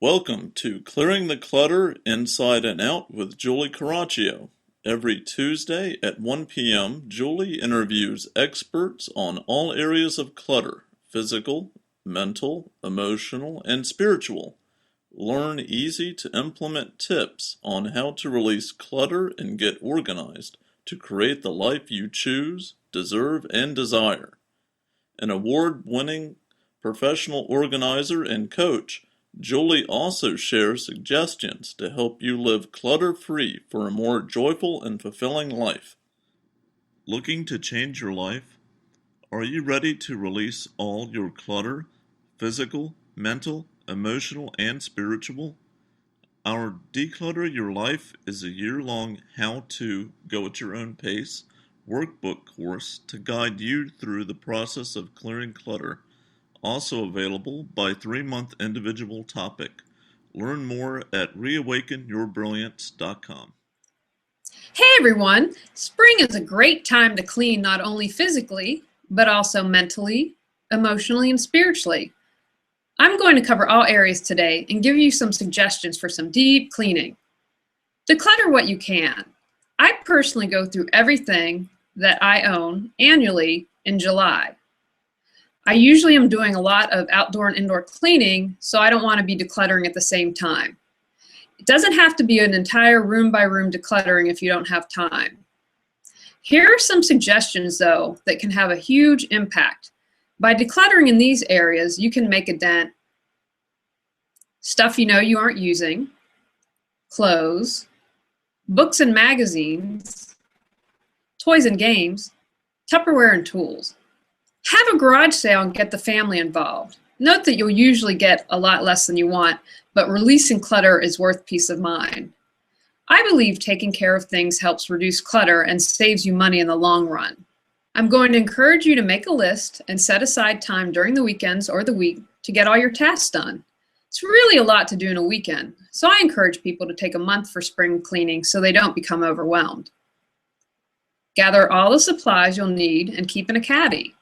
Welcome to Clearing the Clutter Inside and Out with Julie Coraccio. Every Tuesday at 1 p.m., Julie interviews experts on all areas of clutter: physical, mental, emotional, and spiritual. Learn easy to implement tips on how to release clutter and get organized to create the life you choose, deserve, and desire. An award-winning professional organizer and coach, Julie also shares suggestions to help you live clutter-free for a more joyful and fulfilling life. Looking to change your life? Are you ready to release all your clutter, physical, mental, emotional, and spiritual? Our Declutter Your Life is a year-long how-to, go at your own pace workbook course to guide you through the process of clearing clutter. Also available by 3-month individual topic. Learn more at reawakenyourbrilliance.com. Hey everyone! Spring is a great time to clean not only physically, but also mentally, emotionally, and spiritually. I'm going to cover all areas today and give you some suggestions for some deep cleaning. Declutter what you can. I personally go through everything that I own annually in July. I usually am doing a lot of outdoor and indoor cleaning, so I don't want to be decluttering at the same time. It doesn't have to be an entire room by room decluttering if you don't have time. Here are some suggestions though that can have a huge impact. By decluttering in these areas, you can make a dent. Stuff you know you aren't using, clothes, books and magazines, toys and games, Tupperware and tools. Have a garage sale and get the family involved. Note that you'll usually get a lot less than you want, but releasing clutter is worth peace of mind. I believe taking care of things helps reduce clutter and saves you money in the long run. I'm going to encourage you to make a list and set aside time during the weekends or the week to get all your tasks done. It's really a lot to do in a weekend, so I encourage people to take a month for spring cleaning so they don't become overwhelmed. Gather all the supplies you'll need and keep in a caddy.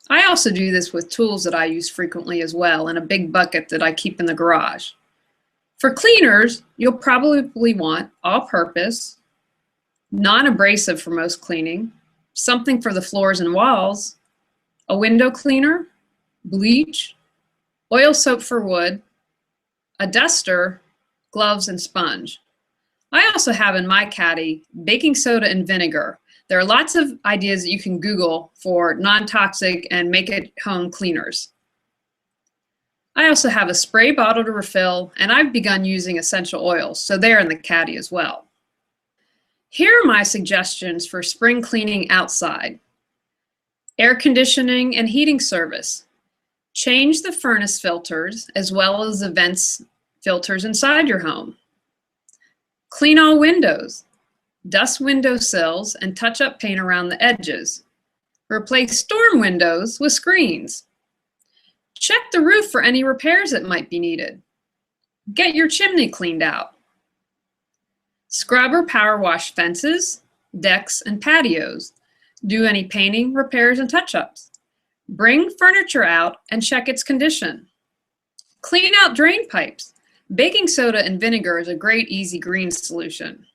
I also do this with tools that I use frequently as well, in a big bucket that I keep in the garage. For cleaners, you'll probably want all-purpose, non-abrasive for most cleaning, something for the floors and walls, a window cleaner, bleach, oil soap for wood, a duster, gloves, and sponge. I also have in my caddy baking soda and vinegar. There are lots of ideas that you can Google for non-toxic and make-at-home cleaners. I also have a spray bottle to refill, and I've begun using essential oils, so they're in the caddy as well. Here are my suggestions for spring cleaning outside. Air conditioning and heating service. Change the furnace filters as well as the vents filters inside your home. Clean all windows. Dust window sills and touch up paint around the edges. Replace storm windows with screens. Check the roof for any repairs that might be needed. Get your chimney cleaned out. Scrub or power wash fences, decks, and patios. Do any painting, repairs, and touch-ups. Bring furniture out and check its condition. Clean out drain pipes. Baking soda and vinegar is a great easy green solution.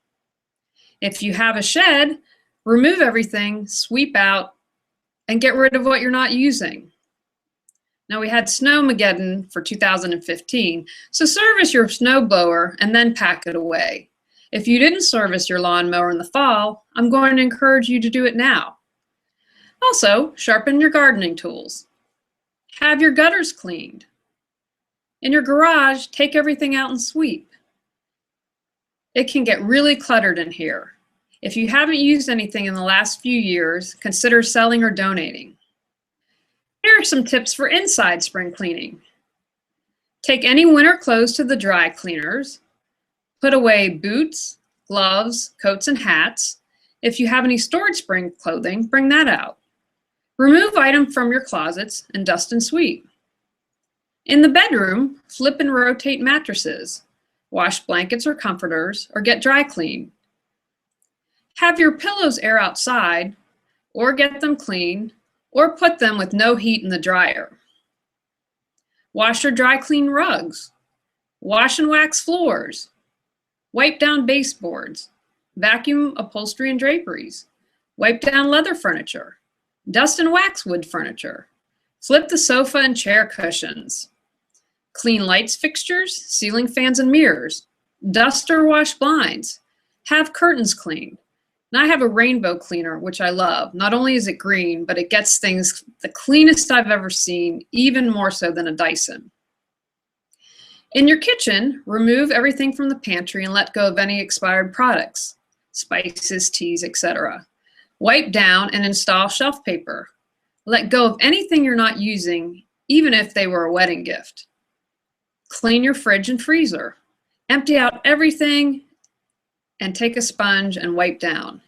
If you have a shed, remove everything, sweep out, and get rid of what you're not using. Now, we had Snowmageddon for 2015, so service your snow blower and then pack it away. If you didn't service your lawnmower in the fall, I'm going to encourage you to do it now. Also, sharpen your gardening tools. Have your gutters cleaned. In your garage, take everything out and sweep. It can get really cluttered in here. If you haven't used anything in the last few years, consider selling or donating. Here are some tips for inside spring cleaning. Take any winter clothes to the dry cleaners. Put away boots, gloves, coats, and hats. If you have any stored spring clothing, bring that out. Remove items from your closets and dust and sweep. In the bedroom, flip and rotate mattresses. Wash blankets or comforters, or get dry cleaned. Have your pillows air outside, or get them cleaned, or put them with no heat in the dryer. Wash or dry clean rugs. Wash and wax floors. Wipe down baseboards. Vacuum upholstery and draperies. Wipe down leather furniture. Dust and wax wood furniture. Flip the sofa and chair cushions. Clean lights fixtures, ceiling fans and mirrors. Dust or wash blinds. Have curtains cleaned. And I have a rainbow cleaner, which I love. Not only is it green, but it gets things the cleanest I've ever seen, even more so than a Dyson. In your kitchen, remove everything from the pantry and let go of any expired products, spices, teas, etc. Wipe down and install shelf paper. Let go of anything you're not using, even if they were a wedding gift. Clean your fridge and freezer. Empty out everything and take a sponge and wipe down.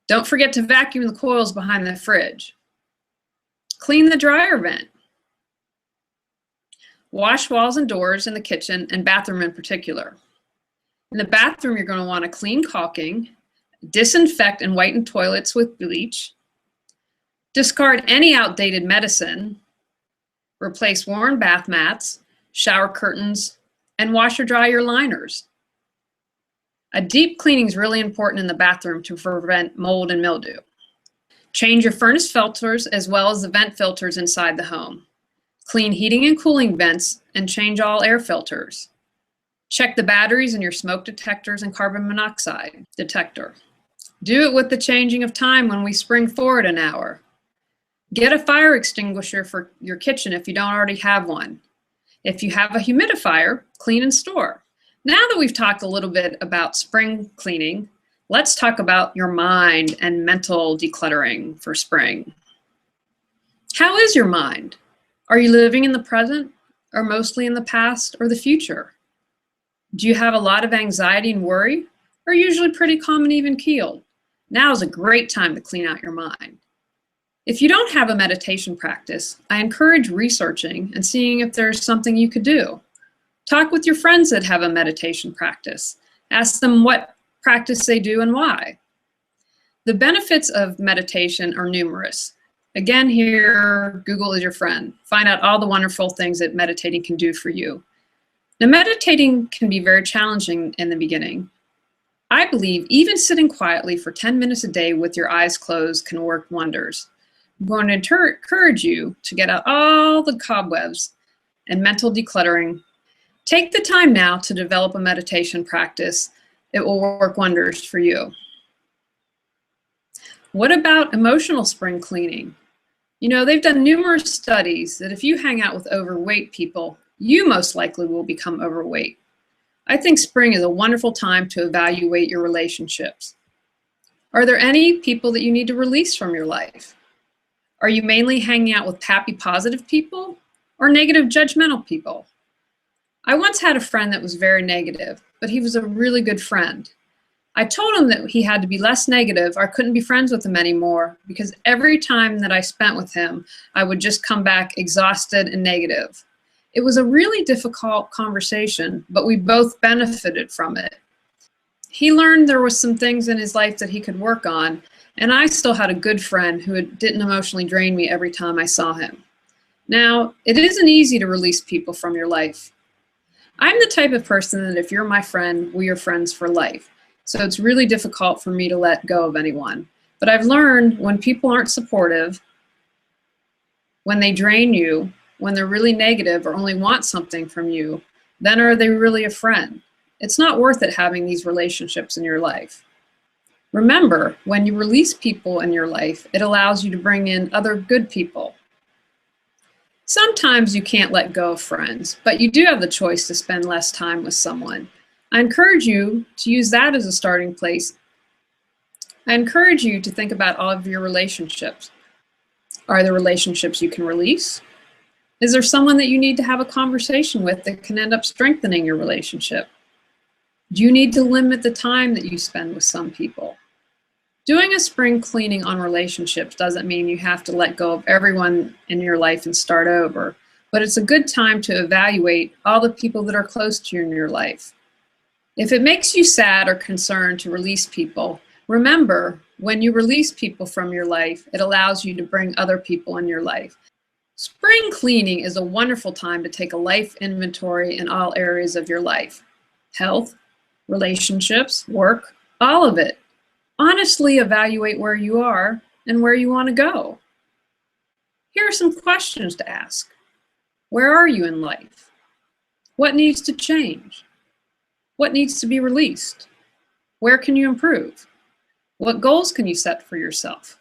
Don't forget to vacuum the coils behind the fridge. Clean the dryer vent. Wash walls and doors in the kitchen and bathroom in particular. In the bathroom, you're going to want to clean caulking, disinfect and whiten toilets with bleach, discard any outdated medicine, replace worn bath mats, shower curtains, and wash or dry your liners. A deep cleaning is really important in the bathroom to prevent mold and mildew. Change your furnace filters as well as the vent filters inside the home. Clean heating and cooling vents and change all air filters. Check the batteries in your smoke detectors and carbon monoxide detector. Do it with the changing of time when we spring forward an hour. Get a fire extinguisher for your kitchen if you don't already have one. If you have a humidifier, clean and store. Now that we've talked a little bit about spring cleaning, let's talk about your mind and mental decluttering for spring. How is your mind? Are you living in the present or mostly in the past or the future? Do you have a lot of anxiety and worry or usually pretty calm and even keeled? Now is a great time to clean out your mind. If you don't have a meditation practice, I encourage researching and seeing if there's something you could do. Talk with your friends that have a meditation practice. Ask them what practice they do and why. The benefits of meditation are numerous. Again, here, Google is your friend. Find out all the wonderful things that meditating can do for you. Now, meditating can be very challenging in the beginning. I believe even sitting quietly for 10 minutes a day with your eyes closed can work wonders. I'm going to encourage you to get out all the cobwebs and mental decluttering. Take the time now to develop a meditation practice. It will work wonders for you. What about emotional spring cleaning? You know, they've done numerous studies that if you hang out with overweight people, you most likely will become overweight. I think spring is a wonderful time to evaluate your relationships. Are there any people that you need to release from your life? Are you mainly hanging out with happy, positive people or negative, judgmental people? I once had a friend that was very negative, but he was a really good friend. I told him that he had to be less negative or I couldn't be friends with him anymore because every time that I spent with him, I would just come back exhausted and negative. It was a really difficult conversation, but we both benefited from it. He learned there was some things in his life that he could work on, and I still had a good friend who didn't emotionally drain me every time I saw him. Now, it isn't easy to release people from your life. I'm the type of person that if you're my friend, we are friends for life. So it's really difficult for me to let go of anyone. But I've learned when people aren't supportive, when they drain you, when they're really negative or only want something from you, then are they really a friend? It's not worth it having these relationships in your life. Remember, when you release people in your life, it allows you to bring in other good people. Sometimes you can't let go of friends, but you do have the choice to spend less time with someone. I encourage you to use that as a starting place. I encourage you to think about all of your relationships. Are there relationships you can release? Is there someone that you need to have a conversation with that can end up strengthening your relationship? Do you need to limit the time that you spend with some people? Doing a spring cleaning on relationships doesn't mean you have to let go of everyone in your life and start over, but it's a good time to evaluate all the people that are close to you in your life. If it makes you sad or concerned to release people, remember, when you release people from your life, it allows you to bring other people in your life. Spring cleaning is a wonderful time to take a life inventory in all areas of your life. Health, relationships, work, all of it. Honestly evaluate where you are and where you want to go. Here are some questions to ask. Where are you in life? What needs to change? What needs to be released? Where can you improve? What goals can you set for yourself?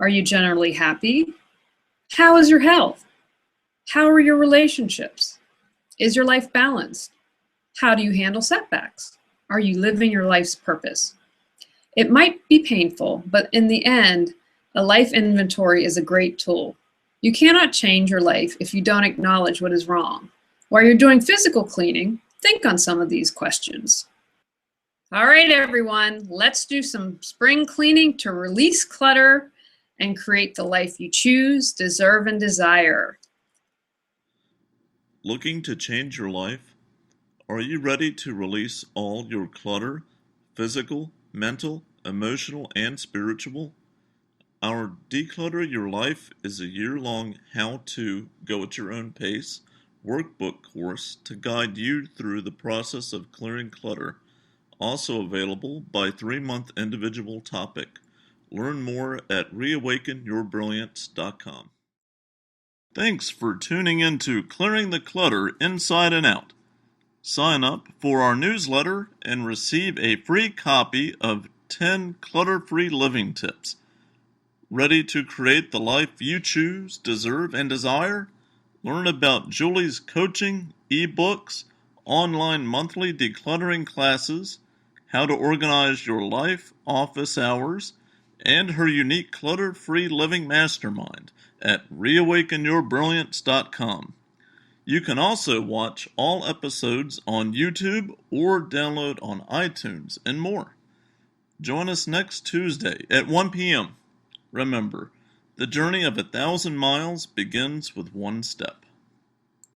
Are you generally happy? How is your health? How are your relationships? Is your life balanced? How do you handle setbacks? Are you living your life's purpose? It might be painful, but in the end, a life inventory is a great tool. You cannot change your life if you don't acknowledge what is wrong. While you're doing physical cleaning, think on some of these questions. All right, everyone, let's do some spring cleaning to release clutter and create the life you choose, deserve, and desire. Looking to change your life? Are you ready to release all your clutter, physical, mental, emotional, and spiritual? Our Declutter Your Life is a year-long how-to, go at your own pace workbook course to guide you through the process of clearing clutter, also available by 3-month individual topic. Learn more at reawakenyourbrilliance.com. Thanks for tuning in to Clearing the Clutter Inside and Out. Sign up for our newsletter and receive a free copy of 10 clutter-free living tips. Ready to create the life you choose, deserve, and desire? Learn about Julie's coaching, ebooks, online monthly decluttering classes, how to organize your life, office hours, and her unique clutter-free living mastermind at reawakenyourbrilliance.com. You can also watch all episodes on YouTube or download on iTunes and more. Join us next Tuesday at 1 p.m. Remember, the journey of 1,000 miles begins with one step.